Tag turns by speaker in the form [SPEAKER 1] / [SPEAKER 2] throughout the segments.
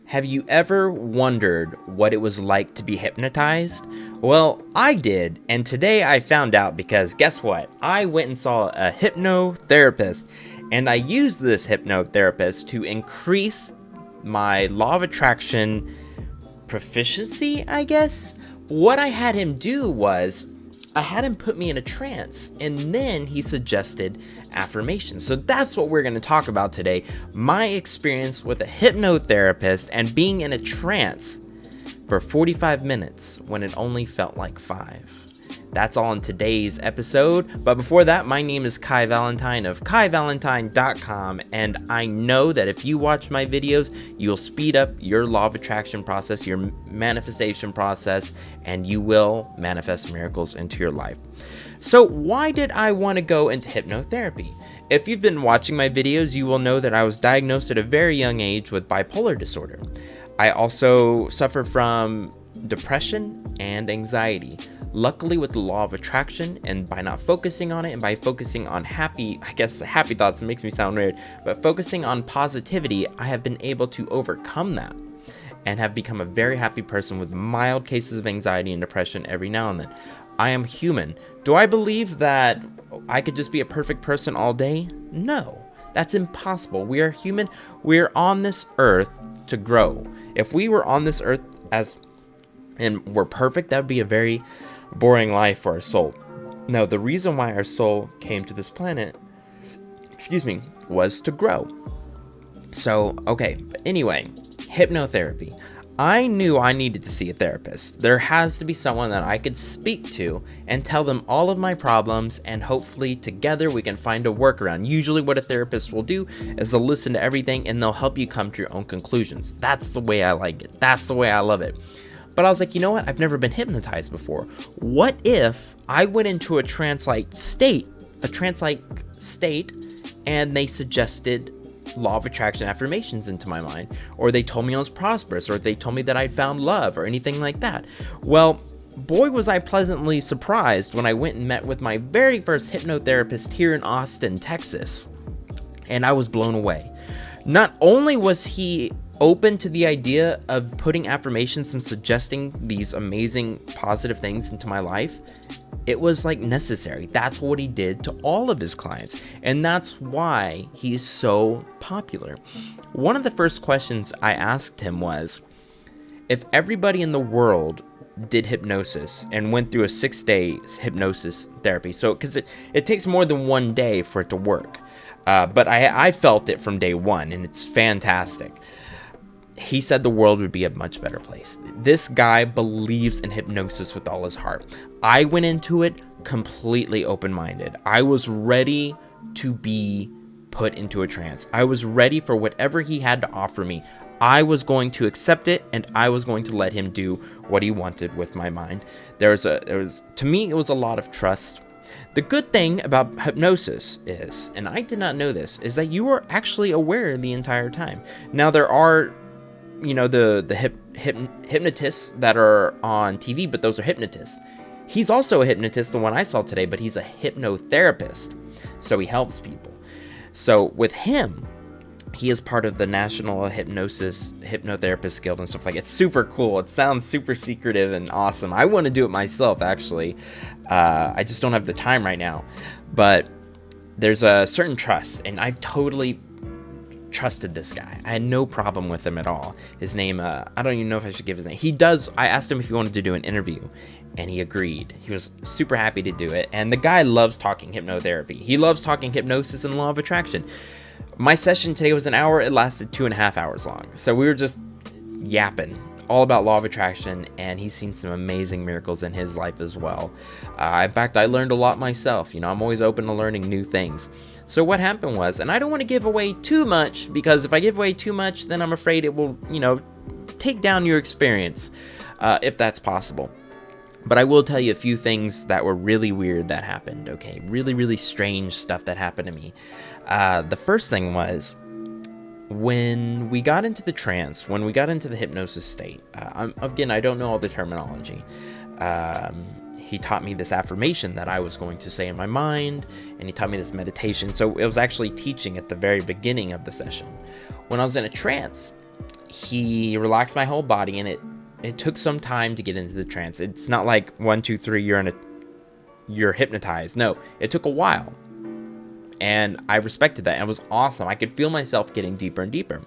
[SPEAKER 1] Have you ever wondered what it was like to be hypnotized? Well, I did, and today I found out because guess what? I went and saw a hypnotherapist, and I used this hypnotherapist to increase my law of attraction proficiency, I guess. What I had him do was I had him put me in a trance, and then he suggested affirmations. So that's what we're going to talk about today. My experience with a hypnotherapist and being in a trance for 45 minutes when it only felt like 5. That's all in today's episode. But before that, my name is Kai Valentine of KaiValentine.com, and I know that if you watch my videos, you'll speed up your law of attraction process, your manifestation process, and you will manifest miracles into your life. So why did I want to go into hypnotherapy? If you've been watching my videos, you will know that I was diagnosed at a very young age with bipolar disorder. I also suffer from depression and anxiety. Luckily, with the law of attraction and by not focusing on it and by focusing on happy thoughts, it makes me sound weird, but focusing on positivity, I have been able to overcome that and have become a very happy person with mild cases of anxiety and depression every now and then. I am human. Do I believe that I could just be a perfect person all day? No, that's impossible. We are human. We're on this earth to grow. If we were on this earth and we're perfect, that would be a very boring life for our soul. No, the reason why our soul came to this planet, was to grow. So, okay, but anyway, hypnotherapy. I knew I needed to see a therapist. There has to be someone that I could speak to and tell them all of my problems, and hopefully together we can find a workaround. Usually what a therapist will do is they'll listen to everything and they'll help you come to your own conclusions. That's the way I like it. That's the way I love it. But I was like, you know what? I've never been hypnotized before. What if I went into a trance-like state, and they suggested law of attraction affirmations into my mind, or they told me I was prosperous, or they told me that I'd found love, or anything like that? Well, boy, was I pleasantly surprised when I went and met with my very first hypnotherapist here in Austin, Texas, and I was blown away. Not only was he open to the idea of putting affirmations and suggesting these amazing positive things into my life, it was like necessary. That's what he did to all of his clients, and that's why he's so popular. One of the first questions I asked him was, if everybody in the world did hypnosis and went through a 6-day hypnosis therapy, so because it takes more than 1 day for it to work, but I felt it from day one, and it's fantastic. He said the world would be a much better place. This guy believes in hypnosis with all his heart. I went into it completely open-minded. I was ready to be put into a trance. I was ready for whatever he had to offer me. I was going to accept it, and I was going to let him do what he wanted with my mind. To me, it was a lot of trust. The good thing about hypnosis is, and I did not know this, is that you are actually aware the entire time. Now, there are the hypnotists that are on TV, but those are hypnotists. He's also a hypnotist, the one I saw today, but he's a hypnotherapist, so he helps people. So with him, he is part of the National Hypnotherapist Guild and stuff like that. It's super cool. It sounds super secretive and awesome. I want to do it myself, actually. I just don't have the time right now, but there's a certain trust, and I totally trusted this guy. I had no problem with him at all. His name, I don't even know if I should give his name. I asked him if he wanted to do an interview, and he agreed. He was super happy to do it, and the guy loves talking hypnotherapy. He loves talking hypnosis and law of attraction. My session today was an hour. It lasted 2.5 hours long. So we were just yapping all about law of attraction, and he's seen some amazing miracles in his life as well. In fact, I learned a lot myself. I'm always open to learning new things. So what happened was, and I don't want to give away too much, because if I give away too much, then I'm afraid it will, take down your experience, if that's possible. But I will tell you a few things that were really weird that happened, okay? Really, really strange stuff that happened to me. The first thing was, when we got into the trance, when we got into the hypnosis state, again, I don't know all the terminology. He taught me this affirmation that I was going to say in my mind, and he taught me this meditation. So it was actually teaching at the very beginning of the session. When I was in a trance, he relaxed my whole body, and it took some time to get into the trance. It's not like 1, 2, 3, you're hypnotized. No, it took a while. And I respected that. And it was awesome. I could feel myself getting deeper and deeper.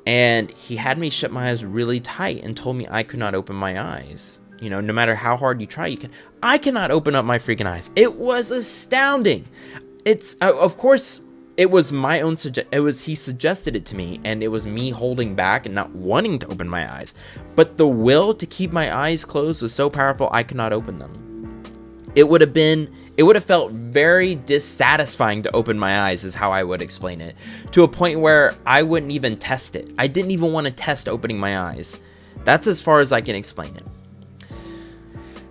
[SPEAKER 1] And he had me shut my eyes really tight and told me I could not open my eyes. You know, no matter how hard you try, I cannot open up my freaking eyes. It was astounding. It's, of course, it was my own, he suggested it to me, and it was me holding back and not wanting to open my eyes. But the will to keep my eyes closed was so powerful, I could not open them. It would have felt very dissatisfying to open my eyes, is how I would explain it, to a point where I wouldn't even test it. I didn't even want to test opening my eyes. That's as far as I can explain it.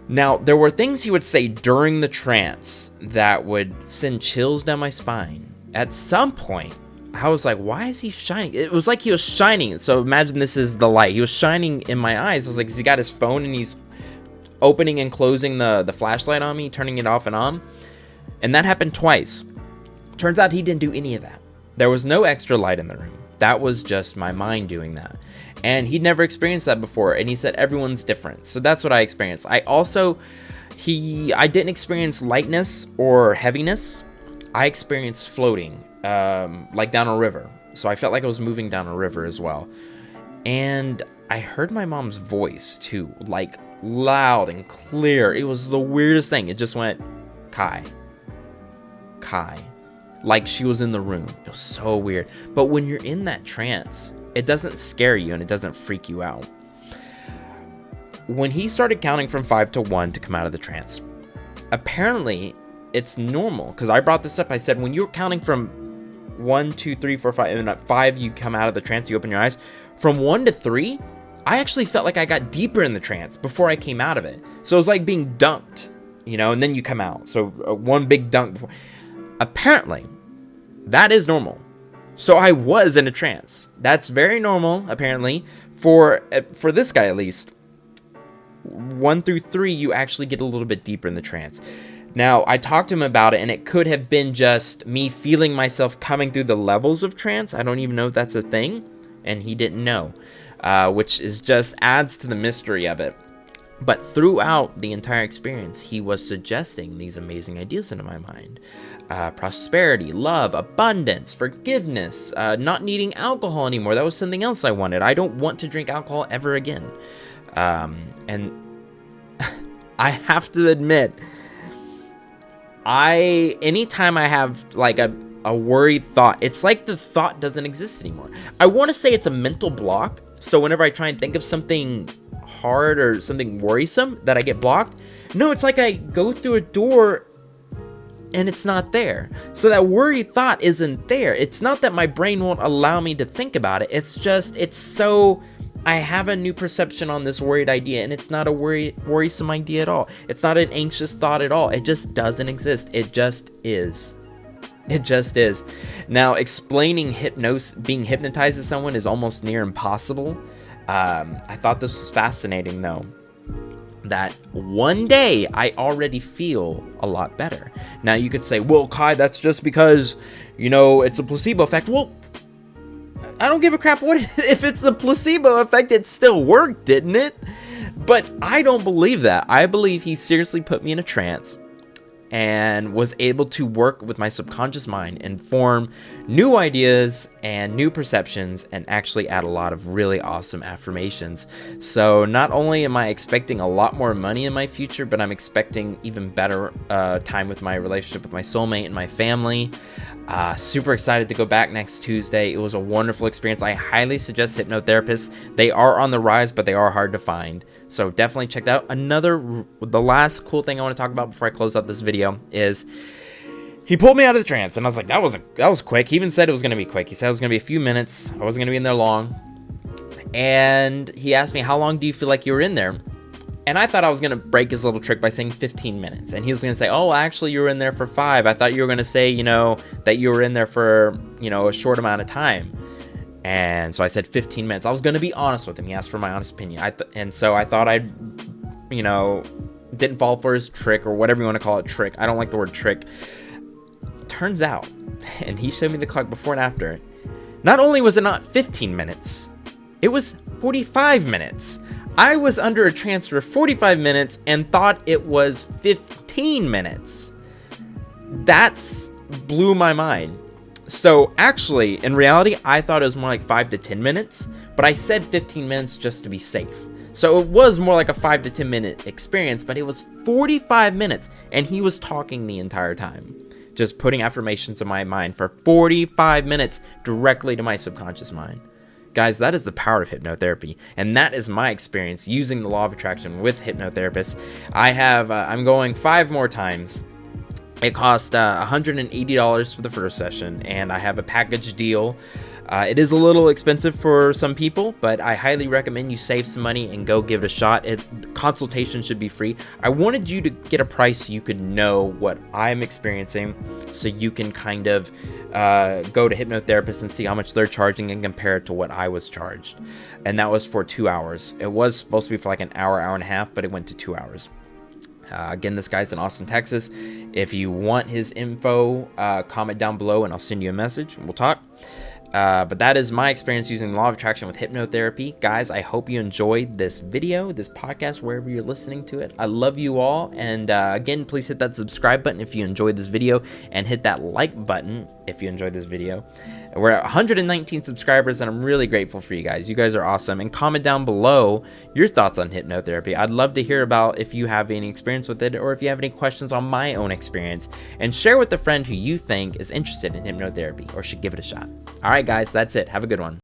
[SPEAKER 1] Now, there were things he would say during the trance that would send chills down my spine. At some point, I was like, why is he shining? It was like he was shining. So imagine this is the light. He was shining in my eyes. I was like, has he got his phone and he's opening and closing the flashlight on me, turning it off and on? And that happened twice. Turns out he didn't do any of that. There was no extra light in the room. That was just my mind doing that. And he'd never experienced that before. And he said everyone's different. So that's what I experienced. I didn't experience lightness or heaviness. I experienced floating, like down a river. So I felt like I was moving down a river as well. And I heard my mom's voice too, like loud and clear. It was the weirdest thing. It just went, Kai. Like she was in the room. It was so weird. But when you're in that trance, it doesn't scare you and it doesn't freak you out. When he started counting from 5 to 1 to come out of the trance, apparently it's normal, because I brought this up. I said, when you're counting from 1, 2, 3, 4, 5, and at 5 you come out of the trance, you open your eyes. From 1 to 3, I actually felt like I got deeper in the trance before I came out of it. So it was like being dunked, and then you come out. So one big dunk before. Apparently, that is normal. So I was in a trance. That's very normal, apparently, for this guy at least. 1 through 3, you actually get a little bit deeper in the trance. Now, I talked to him about it, and it could have been just me feeling myself coming through the levels of trance. I don't even know if that's a thing, and he didn't know, which is just adds to the mystery of it. But throughout the entire experience, he was suggesting these amazing ideas into my mind. Prosperity, love, abundance, forgiveness, not needing alcohol anymore. That was something else I wanted. I don't want to drink alcohol ever again. And I have to admit, anytime I have like a worried thought, it's like the thought doesn't exist anymore. I want to say it's a mental block. So whenever I try and think of something hard or something worrisome, that I get blocked. No, it's like I go through a door and it's not there. So that worried thought isn't there. It's not that my brain won't allow me to think about it. It's just, I have a new perception on this worried idea, and it's not a worrisome idea at all. It's not an anxious thought at all. It just doesn't exist. It just is. It just is. Now, explaining being hypnotized to someone is almost near impossible. I thought this was fascinating, though, that one day I already feel a lot better. Now, you could say, well, Kai, that's just because, it's a placebo effect. Well, I don't give a crap if it's the placebo effect. It still worked, didn't it? But I don't believe that. I believe he seriously put me in a trance and was able to work with my subconscious mind and form new ideas and new perceptions and actually add a lot of really awesome affirmations. So not only am I expecting a lot more money in my future, but I'm expecting even better time with my relationship with my soulmate and my family. Super excited to go back next Tuesday. It was a wonderful experience. I highly suggest hypnotherapists. They are on the rise, but they are hard to find. So definitely check that out. The last cool thing I want to talk about before I close out this video is he pulled me out of the trance, and I was like, that was quick. He even said it was going to be quick. He said it was going to be a few minutes. I wasn't going to be in there long. And he asked me, how long do you feel like you were in there? And I thought I was going to break his little trick by saying 15 minutes. And he was going to say, oh, actually, you were in there for 5. I thought you were going to say, that you were in there for, a short amount of time. And so I said 15 minutes. I was going to be honest with him. He asked for my honest opinion. And so I thought I'd, didn't fall for his trick, or whatever you want to call it, trick. I don't like the word trick. Turns out, and he showed me the clock before and after, not only was it not 15 minutes, It was 45 minutes. I was under a trance for 45 minutes and thought it was 15 minutes. That's blew my mind. So actually, in reality, I thought it was more like 5 to 10 minutes, but I said 15 minutes just to be safe. So it was more like a 5 to 10 minute experience, but it was 45 minutes, and he was talking the entire time, just putting affirmations in my mind for 45 minutes directly to my subconscious mind. Guys, that is the power of hypnotherapy, and that is my experience using the law of attraction with hypnotherapists. I'm going 5 more times. It cost $180 for the first session, and I have a package deal. It is a little expensive for some people, but I highly recommend you save some money and go give it a shot. Consultation should be free. I wanted you to get a price so you could know what I'm experiencing, so you can kind of go to hypnotherapists and see how much they're charging and compare it to what I was charged. And that was for 2 hours. It was supposed to be for like an hour, hour and a half, but it went to 2 hours. Again, this guy's in Austin, Texas. If you want his info, comment down below and I'll send you a message and we'll talk. But that is my experience using the law of attraction with hypnotherapy. Guys, I hope you enjoyed this video, this podcast, wherever you're listening to it. I love you all. And again, please hit that subscribe button if you enjoyed this video, and hit that like button if you enjoyed this video. We're at 119 subscribers, and I'm really grateful for you guys. You guys are awesome. And comment down below your thoughts on hypnotherapy. I'd love to hear about if you have any experience with it, or if you have any questions on my own experience. And share with a friend who you think is interested in hypnotherapy or should give it a shot. All right, guys, that's it. Have a good one.